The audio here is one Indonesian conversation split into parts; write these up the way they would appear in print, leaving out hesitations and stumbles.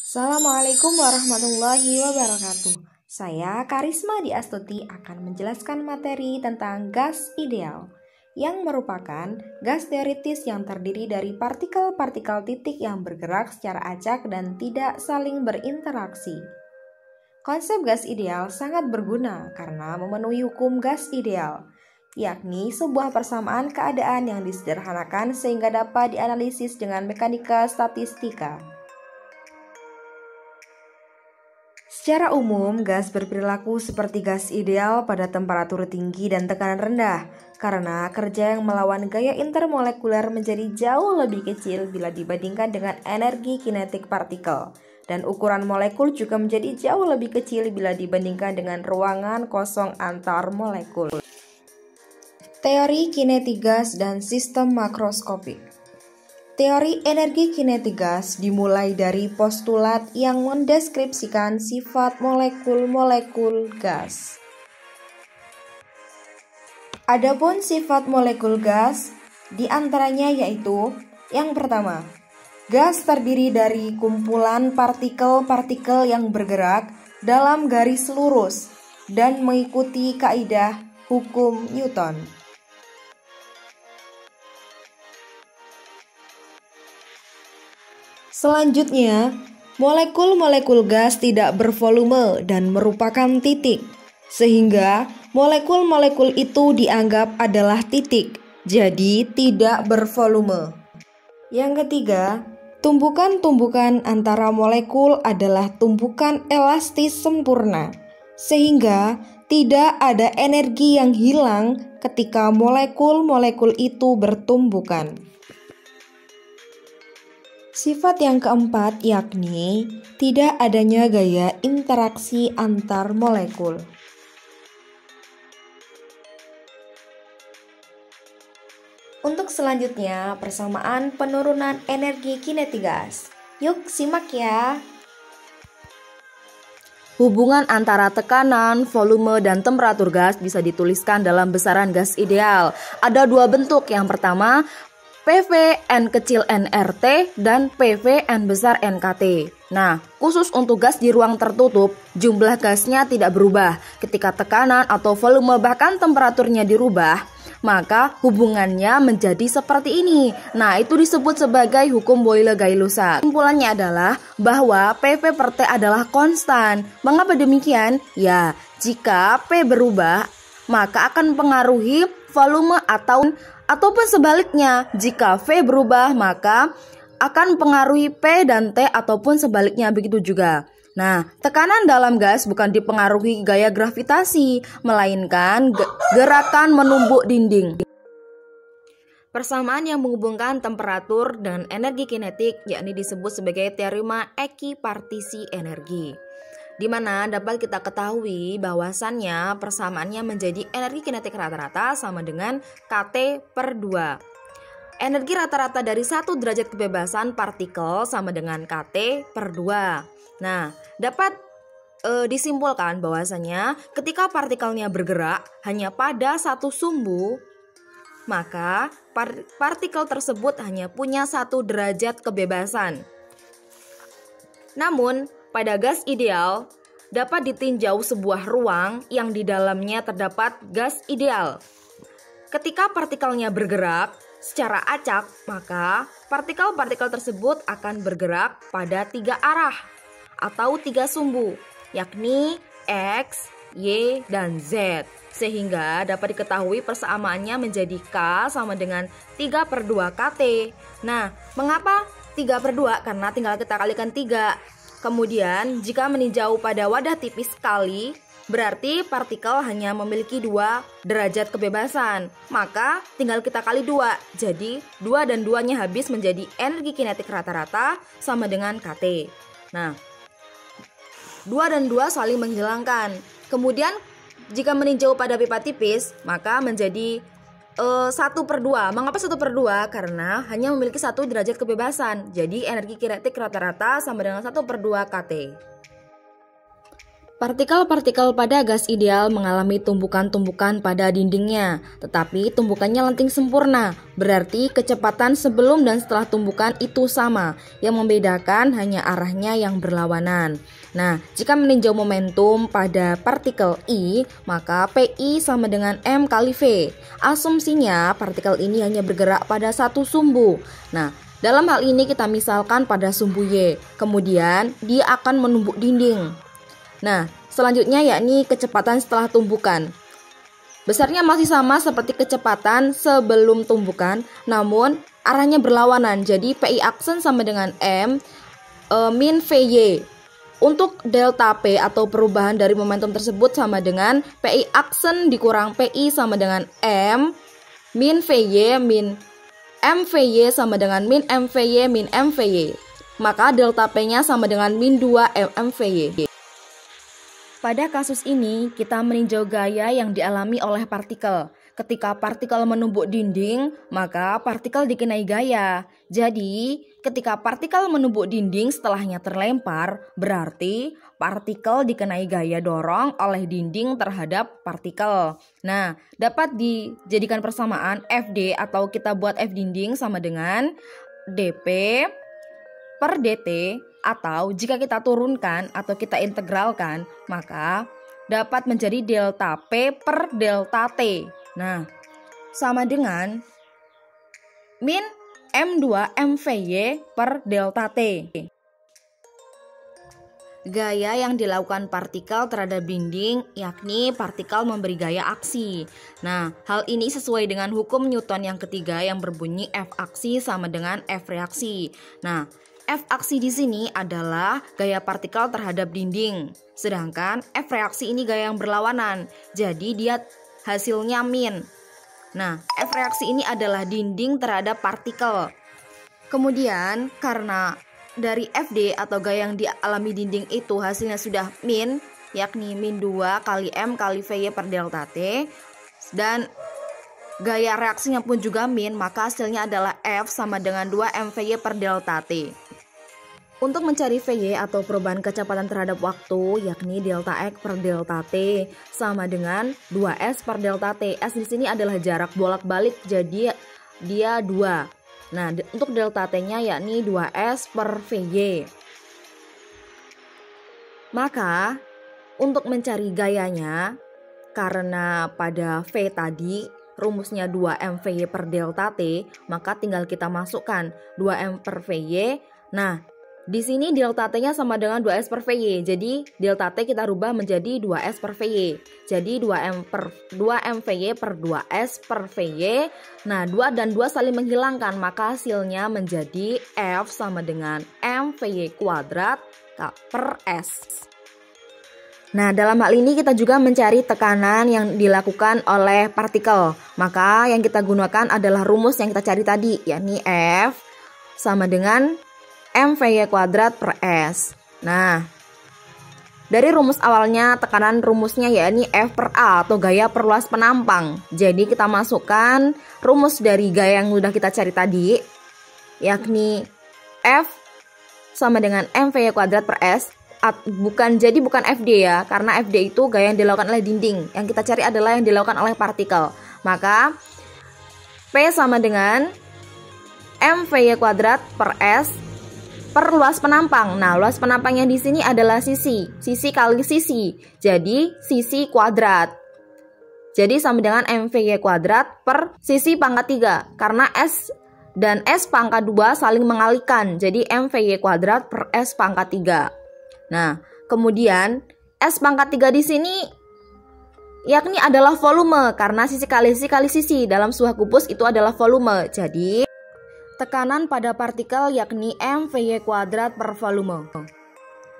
Assalamualaikum warahmatullahi wabarakatuh. Saya Karisma Diastuti akan menjelaskan materi tentang gas ideal, yang merupakan gas teoritis yang terdiri dari partikel-partikel titik yang bergerak secara acak dan tidak saling berinteraksi. Konsep gas ideal sangat berguna karena memenuhi hukum gas ideal, yakni sebuah persamaan keadaan yang disederhanakan sehingga dapat dianalisis dengan mekanika statistika. Secara umum, gas berperilaku seperti gas ideal pada temperatur tinggi dan tekanan rendah, karena kerja yang melawan gaya intermolekuler menjadi jauh lebih kecil bila dibandingkan dengan energi kinetik partikel, dan ukuran molekul juga menjadi jauh lebih kecil bila dibandingkan dengan ruangan kosong antar molekul. Teori kinetik gas dan sistem makroskopik. Teori energi kinetik gas dimulai dari postulat yang mendeskripsikan sifat molekul-molekul gas. Adapun sifat molekul gas diantaranya yaitu: yang pertama, gas terdiri dari kumpulan partikel-partikel yang bergerak dalam garis lurus dan mengikuti kaidah hukum Newton. Selanjutnya, molekul-molekul gas tidak bervolume dan merupakan titik, sehingga molekul-molekul itu dianggap adalah titik, jadi tidak bervolume. Yang ketiga, tumbukan-tumbukan antara molekul adalah tumbukan elastis sempurna, sehingga tidak ada energi yang hilang ketika molekul-molekul itu bertumbukan. Sifat yang keempat yakni tidak adanya gaya interaksi antar molekul. Untuk selanjutnya, persamaan penurunan energi kinetik gas. Yuk simak ya. Hubungan antara tekanan, volume, dan temperatur gas bisa dituliskan dalam besaran gas ideal. Ada dua bentuk. Yang pertama, PV N kecil nRT dan PV N besar nKT. Nah, khusus untuk gas di ruang tertutup, jumlah gasnya tidak berubah. Ketika tekanan atau volume bahkan temperaturnya dirubah, maka hubungannya menjadi seperti ini. Nah, itu disebut sebagai hukum Boyle-Gay-Lussac. Kesimpulannya adalah bahwa PV per T adalah konstan. Mengapa demikian? Ya, jika P berubah, maka akan mempengaruhi volume ataupun sebaliknya, jika V berubah maka akan mempengaruhi P dan T ataupun sebaliknya, begitu juga. Nah, tekanan dalam gas bukan dipengaruhi gaya gravitasi, melainkan gerakan menumbuk dinding. Persamaan yang menghubungkan temperatur dan energi kinetik yakni disebut sebagai teorema ekipartisi energi, di mana dapat kita ketahui bahwasannya persamaannya menjadi energi kinetik rata-rata sama dengan KT per 2. Energi rata-rata dari 1 derajat kebebasan partikel sama dengan KT per 2. Nah, dapat disimpulkan bahwasannya ketika partikelnya bergerak hanya pada satu sumbu, maka partikel tersebut hanya punya 1 derajat kebebasan. Namun, pada gas ideal, dapat ditinjau sebuah ruang yang di dalamnya terdapat gas ideal. Ketika partikelnya bergerak secara acak, maka partikel-partikel tersebut akan bergerak pada 3 arah atau 3 sumbu, yakni X, Y, dan Z. Sehingga dapat diketahui persamaannya menjadi K sama dengan 3 per 2 KT. Nah, mengapa 3 per 2? Karena tinggal kita kalikan 3. Kemudian, jika meninjau pada wadah tipis sekali, berarti partikel hanya memiliki 2 derajat kebebasan. Maka, tinggal kita kali 2. Jadi, 2 dan 2-nya habis menjadi energi kinetik rata-rata sama dengan KT. Nah, 2 dan 2 saling menghilangkan. Kemudian, jika meninjau pada pipa tipis, maka menjadi 1 per 2. Mengapa 1 per 2? Karena hanya memiliki 1 derajat kebebasan. Jadi energi kinetik rata-rata sama dengan 1 per 2 KT. Partikel-partikel pada gas ideal mengalami tumbukan-tumbukan pada dindingnya, tetapi tumbukannya lenting sempurna, berarti kecepatan sebelum dan setelah tumbukan itu sama, yang membedakan hanya arahnya yang berlawanan. Nah, jika meninjau momentum pada partikel I, maka PI sama dengan M kali V. Asumsinya partikel ini hanya bergerak pada satu sumbu. Nah, dalam hal ini kita misalkan pada sumbu Y, kemudian dia akan menumbuk dinding. Nah, selanjutnya yakni kecepatan setelah tumbukan. Besarnya masih sama seperti kecepatan sebelum tumbukan, namun arahnya berlawanan. Jadi PI aksen sama dengan M min VY. Untuk delta P atau perubahan dari momentum tersebut sama dengan PI aksen dikurang PI sama dengan M min VY min MVY sama dengan min MVY min MVY. Maka delta P-nya sama dengan min 2 MVY. Pada kasus ini, kita meninjau gaya yang dialami oleh partikel. Ketika partikel menumbuk dinding, maka partikel dikenai gaya. Jadi, ketika partikel menumbuk dinding setelahnya terlempar, berarti partikel dikenai gaya dorong oleh dinding terhadap partikel. Nah, dapat dijadikan persamaan FD atau kita buat F dinding sama dengan dP per dt, atau jika kita turunkan atau kita integralkan, maka dapat menjadi delta P per delta T. Nah, sama dengan min M2 MVY per delta T. Gaya yang dilakukan partikel terhadap dinding yakni partikel memberi gaya aksi. Nah, hal ini sesuai dengan hukum Newton yang ketiga yang berbunyi F aksi sama dengan F reaksi. Nah, F aksi di sini adalah gaya partikel terhadap dinding, sedangkan F reaksi ini gaya yang berlawanan, jadi dia hasilnya min. Nah, F reaksi ini adalah dinding terhadap partikel. Kemudian, karena dari FD atau gaya yang dialami dinding itu hasilnya sudah min, yakni min 2 kali M kali VY per delta T, dan gaya reaksinya pun juga min, maka hasilnya adalah F sama dengan 2 MVY per delta T. Untuk mencari VY atau perubahan kecepatan terhadap waktu, yakni delta X per delta T sama dengan 2S per delta T. S di sini adalah jarak bolak-balik, jadi dia 2. Nah, untuk delta T-nya yakni 2S per VY. Maka, untuk mencari gayanya, karena pada V tadi rumusnya 2M VY per delta T, maka tinggal kita masukkan 2M per VY. Nah, di sini delta T-nya sama dengan 2S per VY. Jadi delta T kita rubah menjadi 2S per VY. Jadi 2M VY per 2S per VY. Nah, 2 dan 2 saling menghilangkan, maka hasilnya menjadi F sama dengan M VY kuadrat per S. Nah, dalam hal ini kita juga mencari tekanan yang dilakukan oleh partikel. Maka yang kita gunakan adalah rumus yang kita cari tadi, yakni F sama dengan M VY kuadrat per S. Nah, dari rumus awalnya tekanan rumusnya yakni F per A atau gaya perluas penampang. Jadi kita masukkan rumus dari gaya yang sudah kita cari tadi, yakni F sama dengan M VY kuadrat per S. Bukan FD ya, karena FD itu gaya yang dilakukan oleh dinding. Yang kita cari adalah yang dilakukan oleh partikel. Maka P sama dengan M VY kuadrat per S per luas penampang. Nah, luas penampangnya di sini adalah sisi kali sisi. Jadi sisi kuadrat. Jadi sama dengan M VY kuadrat per sisi pangkat 3. Karena S dan S pangkat 2 saling mengalikan. Jadi M VY kuadrat per S pangkat 3. Nah, kemudian S pangkat 3 di sini yakni adalah volume, karena sisi kali sisi dalam sebuah kubus itu adalah volume. Jadi tekanan pada partikel yakni M VY kuadrat per volume.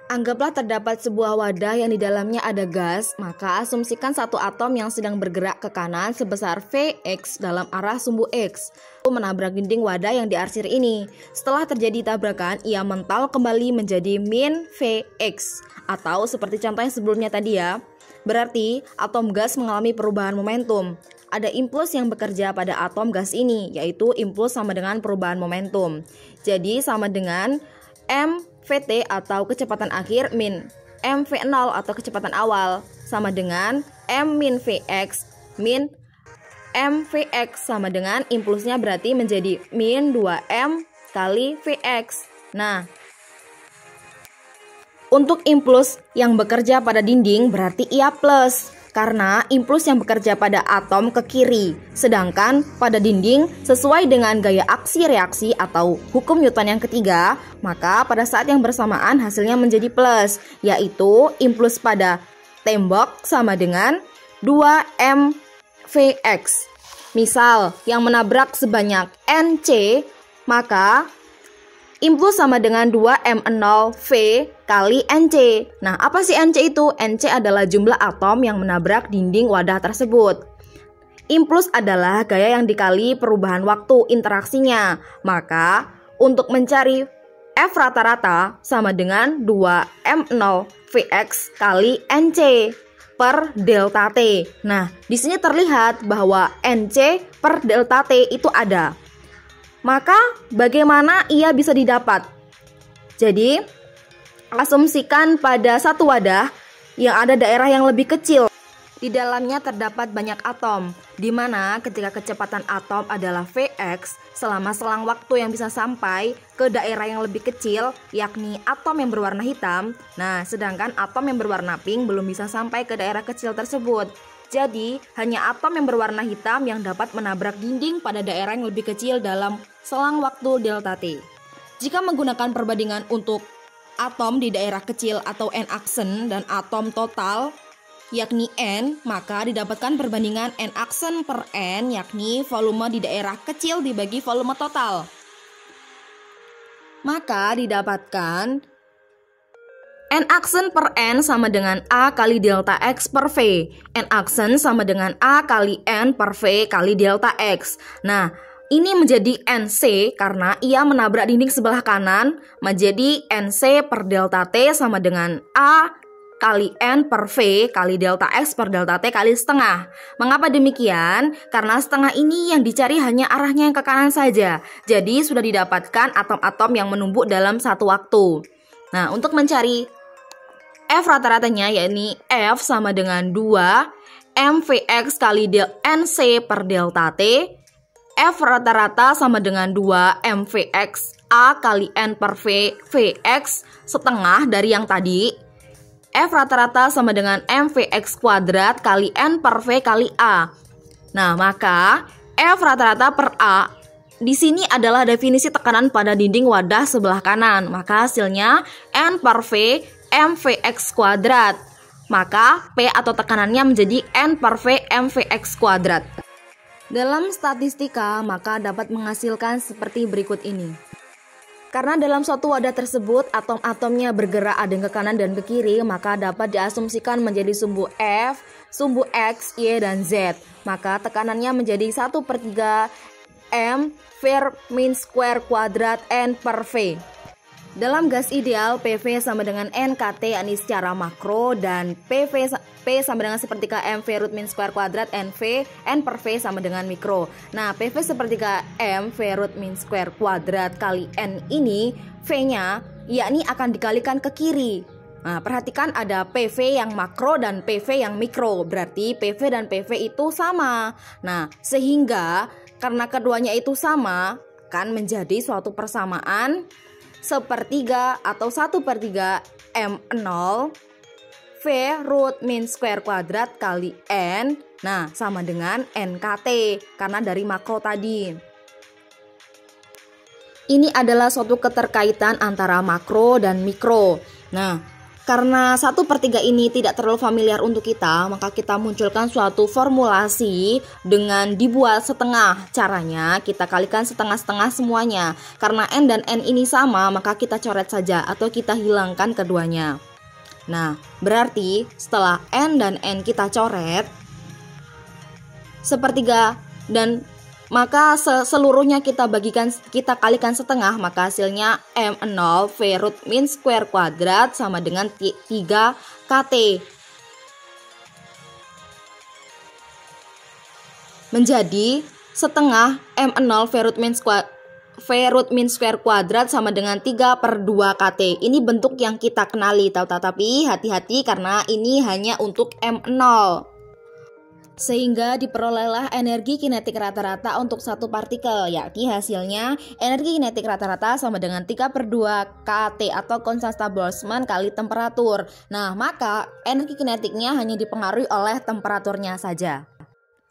Anggaplah terdapat sebuah wadah yang di dalamnya ada gas, maka asumsikan satu atom yang sedang bergerak ke kanan sebesar Vx dalam arah sumbu X menabrak dinding wadah yang diarsir ini. Setelah terjadi tabrakan, ia mental kembali menjadi min Vx, atau seperti contoh yang sebelumnya tadi ya. Berarti atom gas mengalami perubahan momentum. Ada impuls yang bekerja pada atom gas ini, yaitu impuls sama dengan perubahan momentum. Jadi sama dengan mvt atau kecepatan akhir min mv0 atau kecepatan awal sama dengan m min vx min mvx sama dengan impulsnya berarti menjadi min 2m kali vx. Nah, untuk impuls yang bekerja pada dinding berarti ia plus, karena impuls yang bekerja pada atom ke kiri, sedangkan pada dinding sesuai dengan gaya aksi reaksi atau hukum Newton yang ketiga, maka pada saat yang bersamaan hasilnya menjadi plus, yaitu impuls pada tembok sama dengan 2mvx. Misal, yang menabrak sebanyak nc, maka impuls sama dengan 2m0v kali nc. Nah, apa sih nc itu? Nc adalah jumlah atom yang menabrak dinding wadah tersebut. Impuls adalah gaya yang dikali perubahan waktu interaksinya. Maka, untuk mencari F rata-rata sama dengan 2m0vx kali nc per delta T. Nah, di sini terlihat bahwa nc per delta T itu ada. Maka bagaimana ia bisa didapat? Jadi, asumsikan pada satu wadah yang ada daerah yang lebih kecil. Di dalamnya terdapat banyak atom, di mana ketika kecepatan atom adalah Vx selama selang waktu yang bisa sampai ke daerah yang lebih kecil, yakni atom yang berwarna hitam. Nah, sedangkan atom yang berwarna pink belum bisa sampai ke daerah kecil tersebut. Jadi, hanya atom yang berwarna hitam yang dapat menabrak dinding pada daerah yang lebih kecil dalam selang waktu delta T. Jika menggunakan perbandingan untuk atom di daerah kecil atau n-aksen dan atom total, yakni N, maka didapatkan perbandingan n-aksen per N, yakni volume di daerah kecil dibagi volume total. Maka didapatkan n-aksen per N sama dengan A kali delta X per V. N-aksen sama dengan A kali N per V kali delta X. Nah, ini menjadi NC karena ia menabrak dinding sebelah kanan, menjadi NC per delta T sama dengan A kali N per V kali delta X per delta T kali setengah. Mengapa demikian? Karena setengah ini yang dicari hanya arahnya yang ke kanan saja. Jadi sudah didapatkan atom-atom yang menumpuk dalam satu waktu. Nah, untuk mencari F rata-ratanya, yakni F sama dengan 2 mvx kali NC per delta T. F rata-rata sama dengan 2 mvx A kali N per V Vx setengah dari yang tadi. F rata-rata sama dengan mvx kuadrat kali N per V kali A. Nah, maka F rata-rata per A di sini adalah definisi tekanan pada dinding wadah sebelah kanan. Maka hasilnya N per V mvx kuadrat. Maka P atau tekanannya menjadi N per V mvx kuadrat. Dalam statistika, maka dapat menghasilkan seperti berikut ini. Karena dalam suatu wadah tersebut atom-atomnya bergerak ada ke kanan dan ke kiri, maka dapat diasumsikan menjadi sumbu F, sumbu X, Y, dan Z. Maka tekanannya menjadi 1/3 M per min square kuadrat N per V. Dalam gas ideal, PV sama dengan NKT yakni secara makro, dan P sama dengan sepertiga M V root min square kuadrat NV, N per V sama dengan mikro. Nah, PV sepertiga M V root min square kuadrat kali N ini, V-nya yakni akan dikalikan ke kiri. Nah, perhatikan ada PV yang makro dan PV yang mikro, berarti PV dan PV itu sama. Nah, sehingga karena keduanya itu sama, akan menjadi suatu persamaan sepertiga atau 1/3 M0 V root min square kuadrat kali N. Nah, sama dengan NKT karena dari makro tadi. Ini adalah suatu keterkaitan antara makro dan mikro. Nah, karena 1/3 ini tidak terlalu familiar untuk kita, maka kita munculkan suatu formulasi dengan dibuat setengah. Caranya kita kalikan setengah-setengah semuanya. Karena N dan N ini sama, maka kita coret saja atau kita hilangkan keduanya. Nah, berarti setelah N dan N kita coret, sepertiga dan maka seluruhnya kita kalikan setengah, maka hasilnya M0 V root min square kuadrat sama dengan 3 KT. Menjadi setengah M0 V root min square V root mean square kuadrat sama dengan 3/2 kT. Ini bentuk yang kita kenali, tapi hati-hati karena ini hanya untuk M0. Sehingga diperolehlah energi kinetik rata-rata untuk satu partikel, yakni hasilnya energi kinetik rata-rata sama dengan 3/2 kT atau konstanta Boltzmann kali temperatur. Nah, maka energi kinetiknya hanya dipengaruhi oleh temperaturnya saja.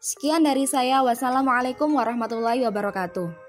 Sekian dari saya. Wassalamualaikum warahmatullahi wabarakatuh.